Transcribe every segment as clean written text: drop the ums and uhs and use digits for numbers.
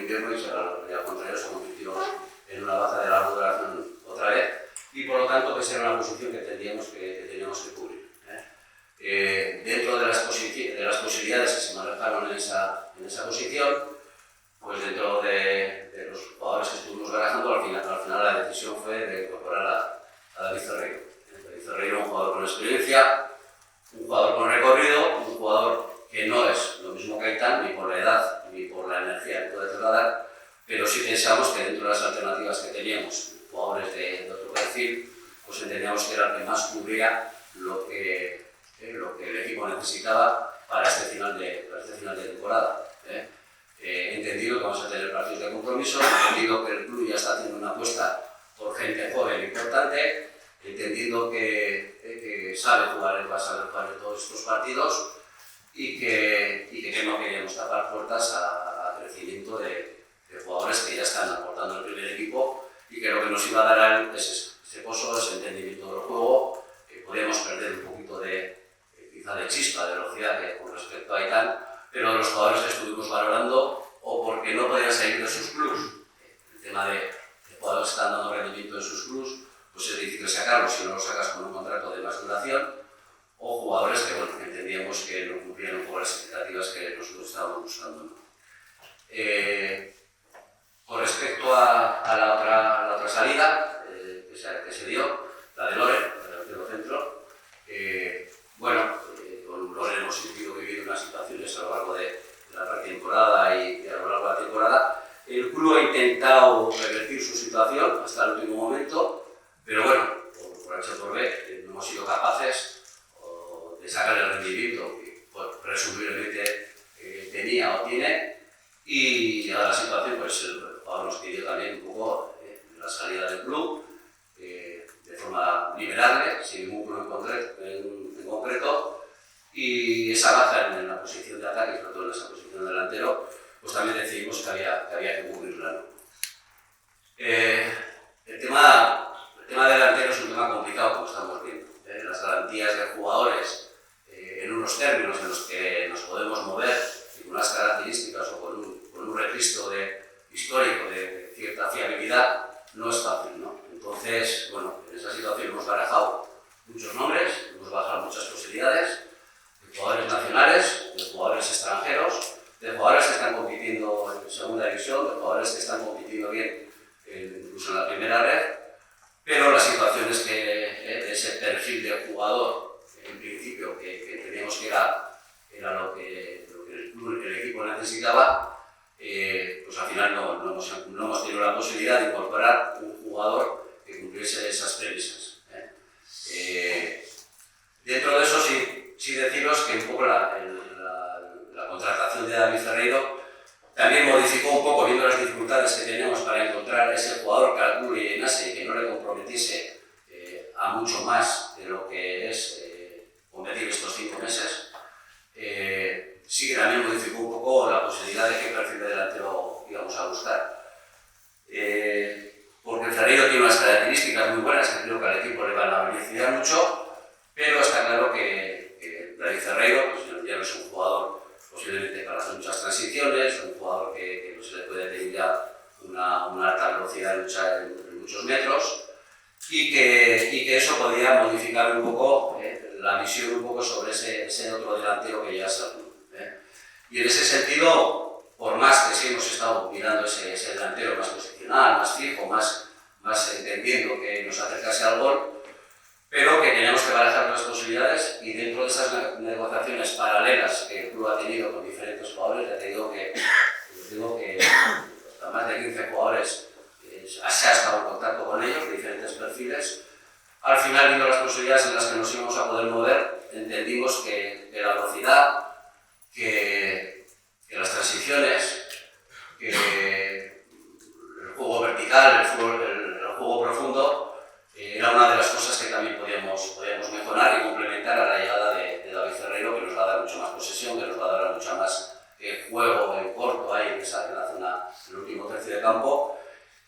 invierno y al contrario se convirtió en una baza de larga duración otra vez, y por lo tanto pues era una posición que teníamos que cubrir. Dentro de las posibilidades que se manejaron en esa posición, pues dentro de los jugadores que estuvimos barajando, al final la decisión fue de incorporar a David Ferreiro. David Ferreiro, un jugador con experiencia, un jugador con recorrido, un jugador que no es lo mismo que Aitán, ni por la edad ni por la energía que puede trasladar, pero sí pensamos que dentro de las alternativas que teníamos, jugadores de otro perfil, pues entendíamos que era el que más cubría lo que el equipo necesitaba para este final de temporada. Entendido que vamos a tener partidos de compromiso, entendido que el club ya está haciendo una apuesta por gente joven importante, entendiendo que sabe jugar, va a saber jugar en todos estos partidos y que no queríamos tapar puertas a crecimiento de jugadores que ya están aportando al primer equipo y que lo que nos iba a dar es ese pozo, ese entendimiento del juego. Podíamos perder un poquito quizá de chispa, de velocidad con respecto a Aitán, pero los jugadores que estuvimos valorando o porque no podían salir de sus clubs, el tema de jugadores que están dando rendimiento en sus clubs, pues es difícil sacarlos si no los sacas con un contrato de más duración, o jugadores que entendíamos que no cumplían un poco las expectativas que nosotros estábamos buscando, ¿no? Con respecto a la otra salida que se dio, la de Loren, del centro, con Loren hemos ido viviendo unas situaciones a lo largo de la pretemporada y a lo largo de la temporada. El club ha intentado revertir su situación hasta el último momento, pero bueno, por H por B, no hemos sido capaces de sacar el rendimiento que presumiblemente tenía o tiene, y llegada la situación, pues el jugador nos pidió también un poco la salida del club, de forma liberable, sin ningún club en concreto, y esa baja en la posición de ataque, sobre todo en esa posición de delantero, pues también decidimos que había que cubrirla, ¿no? El tema delantero es un tema complicado, como estamos viendo. Las garantías de jugadores en unos términos en los que nos podemos mover y con unas características o con un registro histórico de cierta fiabilidad no es fácil, ¿no? Entonces, bueno, en esa situación hemos barajado muchos nombres, hemos barajado muchas posibilidades de jugadores nacionales, de jugadores extranjeros, de jugadores que están compitiendo en segunda división, de jugadores que están compitiendo bien incluso en la primera red, pero la situación es que de ese perfil de jugador, en principio, que teníamos que era lo que el equipo necesitaba, pues al final no hemos tenido la posibilidad de incorporar un jugador que cumpliese esas premisas. Dentro de eso sí deciros que un poco la contratación de David Ferreiro también modificó un poco, viendo las dificultades que teníamos para encontrar ese jugador que al club le llenase y que no le comprometiese a mucho más de lo que es competir estos 5 meses. Sí que también modificó un poco la posibilidad de qué perfil de delantero íbamos a buscar. Porque Ferreiro tiene unas características muy buenas que creo que al equipo le van a beneficiar mucho, pero está claro que David Ferreiro pues, ya no es un jugador posiblemente para hacer muchas transiciones, un jugador que no se le puede pedir ya una alta velocidad de luchar en muchos metros, y que eso podría modificar un poco la visión un poco sobre ese otro delantero que ya es el club. Y en ese sentido, por más que sí hemos estado mirando ese delantero más posicional, más fijo, más entendiendo que nos acercase al gol, pero que teníamos que barajar otras posibilidades, y dentro de esas negociaciones paralelas que el club ha tenido con diferentes jugadores, ya te digo que hasta más de 15 jugadores se ha estado en contacto con ellos, de diferentes perfiles. Al final, viendo las posibilidades en las que nos íbamos a poder mover, entendimos que la velocidad, que las transiciones, que el juego vertical, el juego profundo, era una de las cosas que también podíamos mejorar y complementar a la llegada de David Ferreiro, que nos va a dar mucho más posesión, que nos va a dar mucho más juego en corto ahí en la zona, en el último tercio de campo,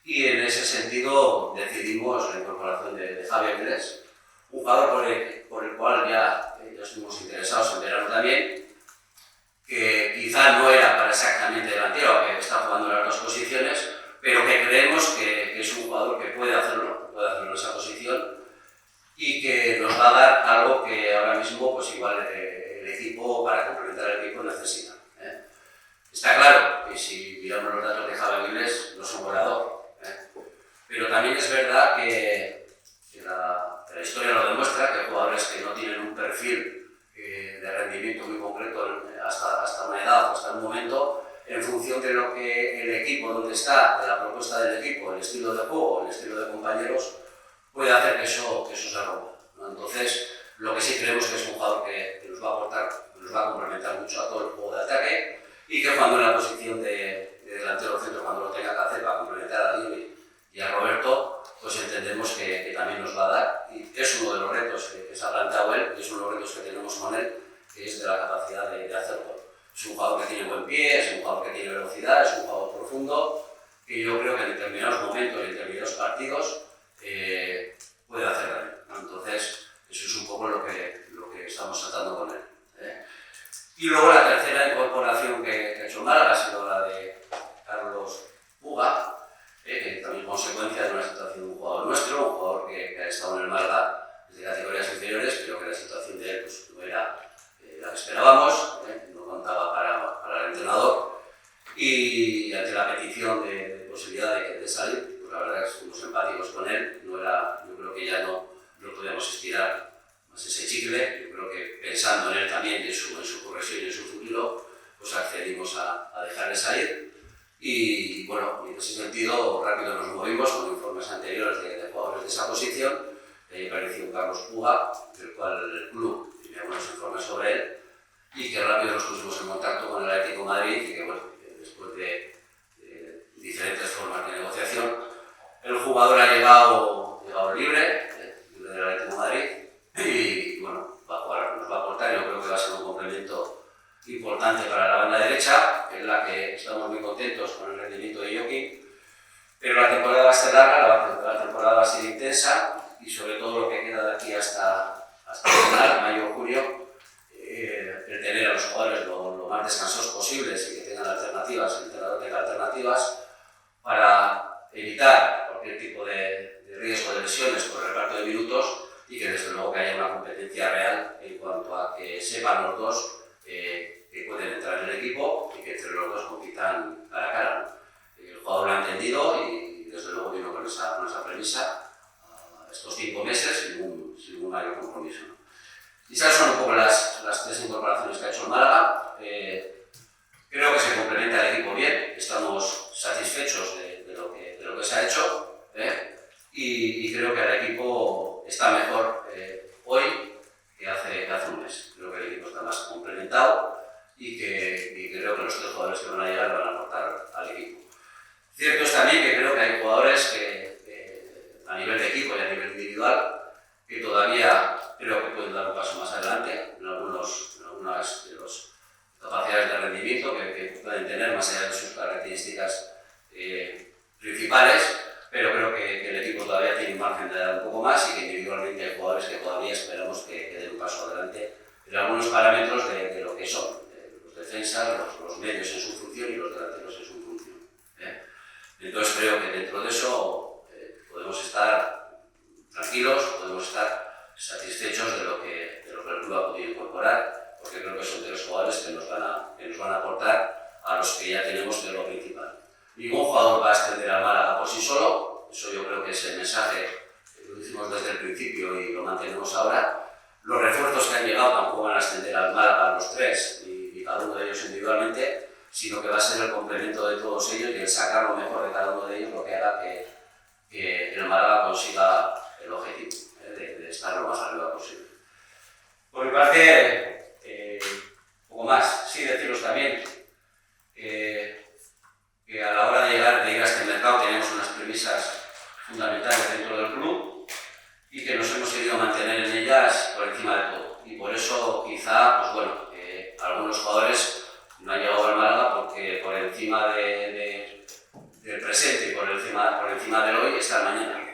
y en ese sentido decidimos la incorporación de Javi Avilés, un jugador por el cual ya estuvimos interesados en verano también, que quizá no era para exactamente delantero, que está jugando en las dos posiciones, datos de Java en inglés no son volador. Pero también es verdad que la historia lo demuestra, que hay jugadores que no tienen un perfil de rendimiento muy concreto hasta una edad o hasta un momento, en función de lo que el equipo donde está, de la propuesta del equipo, el estilo de juego, el estilo de compañeros, puede hacer que eso se rompa, ¿no? Entonces, lo que sí creemos que es un jugador que nos va a aportar, nos va a complementar mucho a todo el juego de ataque, y que cuando en la posición de delantero centro, cuando lo tenga que hacer para complementar a Dini y a Roberto, pues entendemos que también nos va a dar, y es uno de los retos que se ha planteado él, y es uno de los retos que tenemos con él, que es de la capacidad de hacer gol. Es un jugador que tiene buen pie, es un jugador que tiene velocidad, es un jugador profundo, que yo creo que en determinados momentos, en determinados partidos, puede hacer daño, ¿no? Entonces, eso es un poco lo que estamos tratando con él. Y luego la tercera incorporación que ha hecho Málaga ha sido la de Carlos Puga, que también consecuencia de una situación de un jugador nuestro, un jugador que ha estado en el Málaga desde categorías inferiores, pero que la situación de él pues, no era la que esperábamos, no contaba para el entrenador, y ante la petición de posibilidad de salir, pues la verdad es que fuimos empáticos con él, yo creo que ya no podíamos estirar más ese chicle. Yo creo que pensando en él también y en su progresión y en su futuro, pues accedimos a dejarle salir. Y bueno, en ese sentido rápido nos movimos con informes anteriores de jugadores de esa posición. Apareció un Carlos Puga, del cual el club tenía buenos informes sobre él, y que rápido nos pusimos en contacto con el Atlético de Madrid, y que bueno, después de diferentes formas de negociación, el jugador ha llegado libre del Atlético de Madrid, y bueno, nos va a aportar. Yo creo que va a ser un complemento importante para la banda derecha, en la que estamos muy contentos con el rendimiento de Joaquín, pero la temporada va a ser larga, la temporada va a ser intensa, y sobre todo lo que queda de aquí hasta el final, mayo o junio, el tener a los jugadores lo más descansados posibles y que tengan alternativas, el entrenador tenga alternativas para evitar cualquier tipo de riesgo de lesiones por el reparto de minutos, y que desde luego que haya una competencia real en cuanto a que sepan los dos que pueden entrar en el equipo y que entre los dos compitan cara a cara, ¿no? El jugador lo ha entendido y desde luego vino con esa premisa estos 5 meses sin un mayor compromiso, ¿no? Y esas son un poco las 3 incorporaciones que ha hecho el Málaga. Creo que se complementa el equipo bien, estamos satisfechos de lo que se ha hecho, y creo que el equipo está mejor hoy que hace un mes. Creo que el equipo está más complementado y creo que los 3 jugadores que van a llegar van a aportar al equipo. Cierto es también que creo que hay jugadores que a nivel de equipo y a nivel individual que todavía creo que pueden dar un paso más adelante en algunas de las capacidades de rendimiento que pueden tener más allá de sus características principales, pero creo que el equipo todavía tiene un margen de dar un poco más, y que individualmente hay jugadores que todavía esperamos que den un paso adelante en algunos parámetros de lo que son los defensas, los medios en su función y los delanteros en su función. Entonces creo que dentro de eso podemos estar tranquilos, podemos estar satisfechos de lo que el club ha podido incorporar, porque creo que son 3 jugadores que nos van a aportar a los que ya tenemos, que es lo principal. Ningún jugador va a ascender al Málaga por sí solo, eso yo creo que es el mensaje que lo hicimos desde el principio y lo mantenemos ahora. Los refuerzos que han llegado tampoco van a ascender al Málaga los 3, ni cada uno de ellos individualmente, sino que va a ser el complemento de todos ellos y el sacar lo mejor de cada uno de ellos, lo que haga que el Málaga consiga el objetivo de estar lo más arriba posible. Por mi parte, poco más. Sí, deciros también que a la hora de llegar a este mercado tenemos unas premisas fundamentales dentro del club y que nos hemos querido mantener en ellas por encima de todo. Y por eso quizá, pues bueno, algunos jugadores no han llegado al Málaga porque por encima del presente y por encima del hoy está el mañana.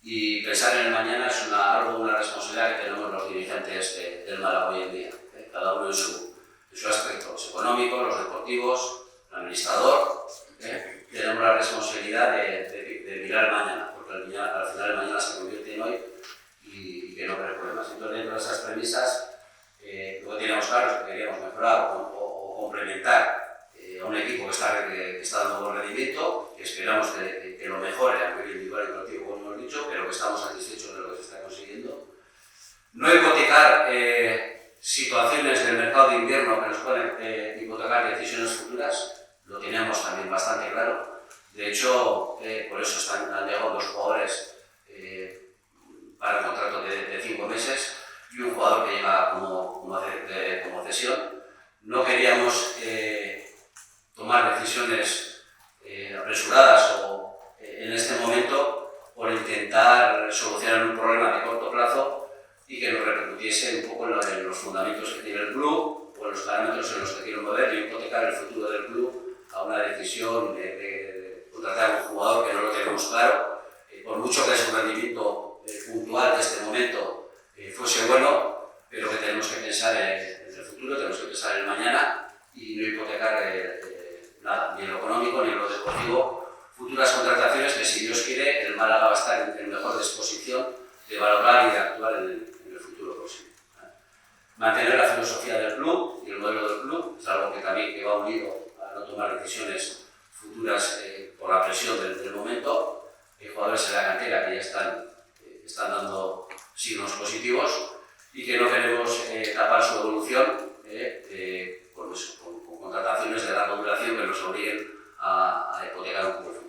Y pensar en el mañana es una responsabilidad que tenemos los dirigentes del Málaga hoy en día, cada uno en su aspecto, los económicos, los deportivos, el administrador. Tenemos la responsabilidad de mirar el mañana, porque al final el mañana se convierte en hoy y que no cree problemas. Entonces, dentro de esas premisas, lo que teníamos claro es que queríamos mejorar o complementar a un equipo que está buen rendimiento, que esperamos que lo mejore a nivel individual y colectivo, como hemos dicho, pero que estamos satisfechos de lo que se está consiguiendo. No hipotecar situaciones del mercado de invierno que nos pueden hipotecar decisiones futuras, lo teníamos también bastante claro. De hecho, por eso han llegado 2 jugadores para el contrato de 5 meses y un jugador que llega como cesión. No queríamos tomar decisiones apresuradas o en este momento por intentar solucionar un problema de corto plazo y que nos repercutiese un poco en los fundamentos que tiene el club o en los parámetros en los que quiere mover y hipotecar el futuro del club a una decisión de contratar a un jugador que no lo tenemos claro. Por mucho que su rendimiento puntual de este momento fuese bueno, pero que tenemos que pensar en el futuro, tenemos que pensar en el mañana y no hipotecar nada, ni en lo económico ni en lo deportivo. Futuras contrataciones que, si Dios quiere, el Málaga va a estar en mejor disposición de valorar y de actuar en el futuro próximo. Mantener la filosofía del club y el modelo del club es algo que también va unido a no tomar decisiones futuras por la presión del momento. Hay jugadores en la cantera que ya están dando signos positivos y que no queremos tapar su evolución con contrataciones de larga duración que nos obliguen a hipotecar un poco el futuro.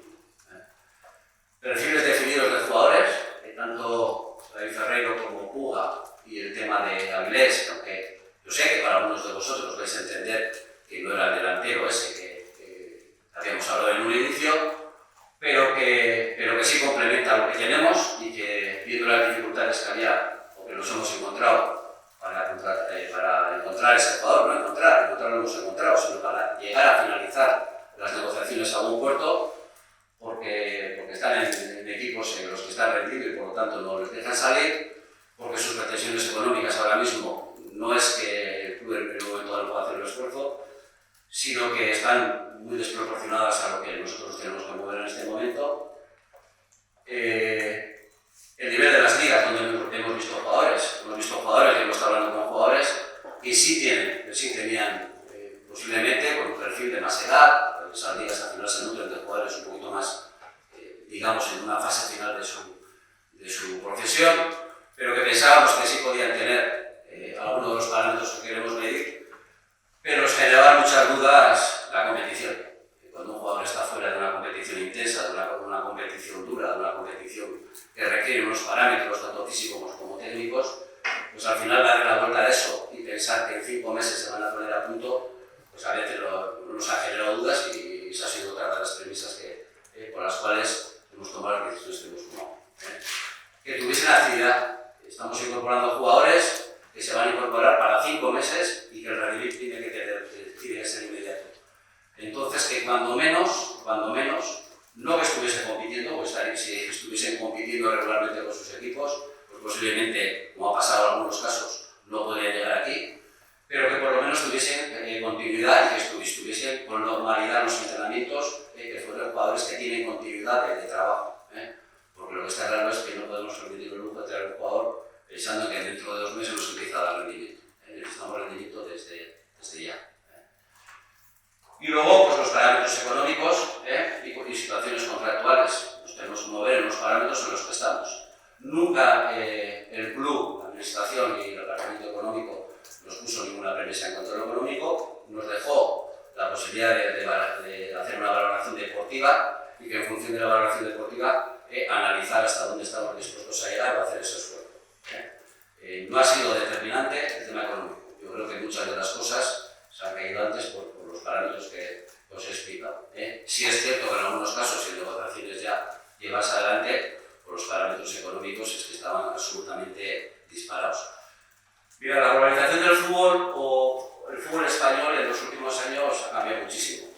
Perfiles definidos de jugadores, tanto David Ferreiro como Puga y el tema de Avilés, aunque yo sé que para algunos de vosotros vais a entender que no era el delantero ese que habíamos hablado en un inicio, pero que sí complementa lo que tenemos y que, viendo las dificultades que había o que nos hemos encontrado para encontrar ese jugador, no encontrarlo hemos encontrado, sino para llegar a finalizar las negociaciones a buen puerto, porque están en equipos en los que están rendiendo y por lo tanto no les dejan salir, porque sus pretensiones económicas ahora mismo no es que el club en el momento dado pueda hacer el esfuerzo, sino que están muy desproporcionadas a lo que nosotros tenemos que mover en este momento. El nivel de las ligas donde hemos visto jugadores y hemos estado hablando con jugadores que sí tenían posiblemente con un perfil de más edad, esas ligas al final se nutren de jugadores un poquito más, digamos, en una fase final de su profesión, pero que pensábamos que sí podían tener algunos de los parámetros que queremos medir, pero nos generaba muchas dudas la competición. Cuando un jugador está fuera de una competición intensa, de una competición dura, de una competición que requiere unos parámetros tanto físicos como técnicos, pues al final darle la vuelta a eso y pensar que en 5 meses se van a poner a punto, pues a veces nos ha generado dudas y esa ha sido otra de las premisas por las cuales hemos tomado las decisiones que hemos tomado. Que tuviesen actividad. Estamos incorporando jugadores que se van a incorporar para 5 meses y que el rendimiento tiene que ser inmediato. Entonces, que cuando menos, no que estuviesen compitiendo, pues si estuviesen compitiendo regularmente con sus equipos, pues posiblemente, como ha pasado en algunos casos, no podrían llegar aquí, pero que por lo menos tuviesen continuidad y que estuviesen con normalidad en los entrenamientos, que fueran jugadores que tienen continuidad de trabajo. Porque lo que está claro es que no podemos permitir el lujo de traer un jugador pensando que dentro de 2 meses nos empieza a dar rendimiento. Necesitamos rendimiento desde ya. Y luego, pues los parámetros económicos y situaciones contractuales. Nos tenemos que mover en los parámetros en los que estamos. Nunca el club, la administración y el departamento económico nos puso ninguna premisa en control económico, nos dejó la posibilidad de hacer una valoración deportiva y que en función de la valoración deportiva analizar hasta dónde estamos dispuestos a llegar o hacer ese esfuerzo. No ha sido determinante el tema económico. Yo creo que muchas de las cosas se han caído antes por los parámetros que os he explicado. Sí es cierto que en algunos casos, si en negociaciones ya llevas adelante, por los parámetros económicos es que estaban absolutamente disparados. Mira, la globalización del fútbol o el fútbol español en los últimos años ha cambiado muchísimo.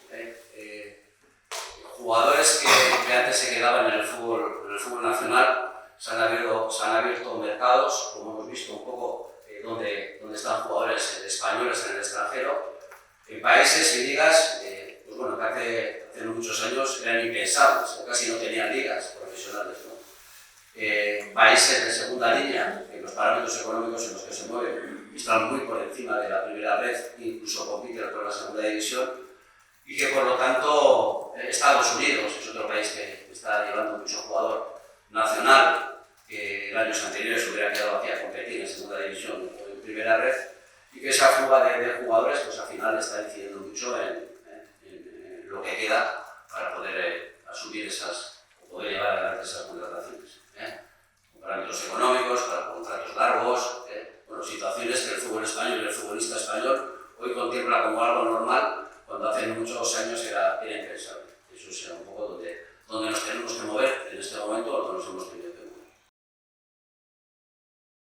Jugadores que antes se quedaban en el fútbol nacional se han abierto mercados, como hemos visto un poco, donde están jugadores españoles en el extranjero, en países y ligas pues bueno, que hace muchos años eran impensables, o casi no tenían ligas profesionales, ¿no? Países de segunda línea, que los parámetros económicos en los que se mueven están muy por encima de la primera red, incluso compiten por la segunda división, y que por lo tanto Estados Unidos,